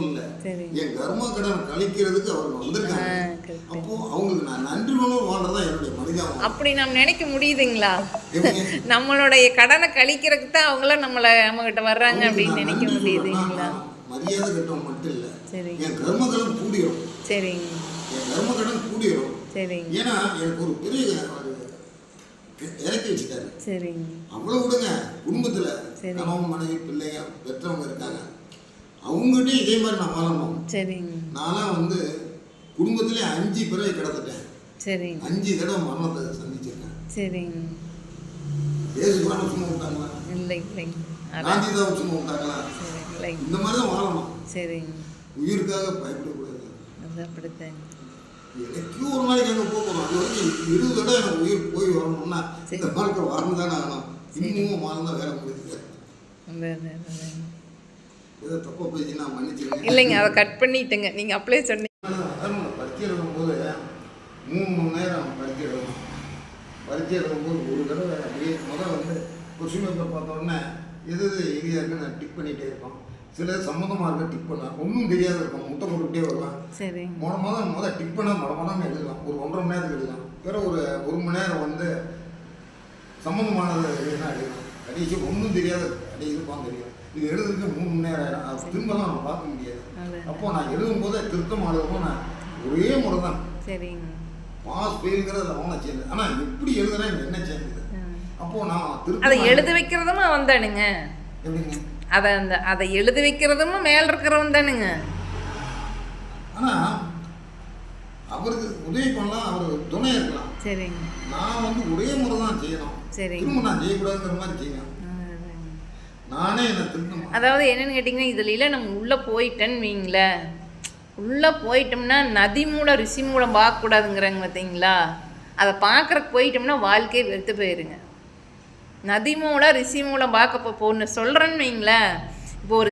இல்லை, என் கர்ம கடன் கழிக்கிறதுக்கு அவங்க வந்திருக்காங்க. அப்போ அவங்களுக்கு நான் நன்றி உணர்வு வாழ்றதா என்னுடைய மனிதன். அப்படி நம்ம நினைக்க முடியுதுங்களா? நம்மளுடைய கடனை கழிக்கிறதுக்கு தான் அவங்களாம் நம்மகிட்ட வர்றாங்க அப்படின்னு நினைக்க முடியுதுங்களா? மரியாதை கட்டணம் மட்டும் இல்லை, என் கர்ம கடன் கூடிரும். சரிங்க, என் கர்ம கடன் கூடிரும். சரிங்க. ஏன்னா எனக்கு ஒரு பெரிய இறக்கி வச்சுட்டாரு. சரிங்க. அவ்வளோ விடுங்க, குடும்பத்தில் கணவன் மனைவி பிள்ளைங்க பெற்றவங்க இருக்காங்க, அவங்ககிட்டயும் இதே மாதிரி நான் வாழணும். சரிங்க. நான்லாம் வந்து குடும்பத்திலே 5 பிறவை கிடந்துட்டேன். சரிங்க. 5 தடவை மரணத்தை சந்திச்சிருக்கேன். சரிங்க. ஏசுக்குறான சும்மா விட்டாங்களா? இல்லை இல்லைங்க. காந்தி தான் சும்மா விட்டாங்களா? இந்த மாதிரி தான் வாழணும். சரிங்க. உயிருக்காக பயப்படக்கூடாது. அது அப்படித்தாங்க. எனக்கு ஒரு நாளைக்கு அங்கே போகணும். அது வரைக்கும் 20 தடவை எனக்கு உயிர் போய் வரணும்னா இந்த வாழ்க்கை வாழ்ந்துதானே ஆகணும். இன்னமும் வாழ்ந்தா வேலை முடியுது. ஏதோ தப்பா போயிடுச்சு, நான் மன்னிச்சிருக்கேன். இல்லைங்க, அதை கட் பண்ணிட்டேங்க. நீங்கள் அப்படியே சொன்னீங்க. பரீட்சை எழுதும்போது 3 மணி நேரம் பரீட்சை எழுதணும். பரீட்சை எழுதும்போது ஒரு தடவை அப்படியே முதல்ல வந்து கொஸ்டின் பேப்பர் பார்த்த உடனே எது ஈஸியாக இருக்குன்னு நான் டிக் பண்ணிகிட்டே இருப்போம். சில சம்மந்தமாக இருக்க டிக் பண்ணலாம், ஒன்றும் தெரியாத இருக்கும், முட்டை போட்டுக்கிட்டே வருவேன். சரி. முதல் டிக் பண்ணால் மரமணம் எழுதலாம். ஒரு 1.5 மணி நேரத்துக்கு எழுதலாம். பிறகு ஒரு 1 மணி நேரம் வந்து சம்மந்தமானது எழுதினா எழுதலாம். கடைசி ஒன்றும் தெரியாத இருப்பான் தெரியும். இது எழுதுறதுக்கு 3 மணி நேரம் ஆயிடும். அது திரும்பலாம் நம்ம பார்க்க முடியாது. அப்போது நான் எழுதும்போது திருத்தம் எழுதும்போது நான் ஒரே முறை தான். சரிங்க. பாஸ் ஃபெயிலுங்கிறது அவனை சேர்ந்து, ஆனால் எப்படி எழுதுனா என்ன சேர்ந்தது. அப்போது நான் திரும்ப அதை எழுத வைக்கிறதும் அவன் தானுங்க. எப்படிங்க? அதை எழுத வைக்கிறதும் மேல இருக்கிறவன் தானுங்க. ஆனால் அவருக்கு உதவி பண்ணலாம், அவர் துணை இருக்கலாம். சரிங்க. நான் வந்து ஒரே முறை தான் செய்யணும். சரி. திரும்ப நான் செய்யக்கூடாதுங்கிற மாதிரி செய்யணும். நானே என்ன திரும்ப, அதாவது என்னன்னு கேட்டிங்கன்னா, இதில் நம்ம உள்ளே போயிட்டேன்னு வைங்களேன், உள்ளே போயிட்டோம்னா நதி மூலம் ரிஷி மூலம் பார்க்கக்கூடாதுங்கிறாங்க பார்த்தீங்களா? அதை பார்க்குறக்கு போயிட்டோம்னா வாழ்க்கையை வெறுத்து போயிருங்க. நதி மூலம் ரிஷி மூலம் பார்க்க போன்னு சொல்கிறேன்னு வைங்களேன்,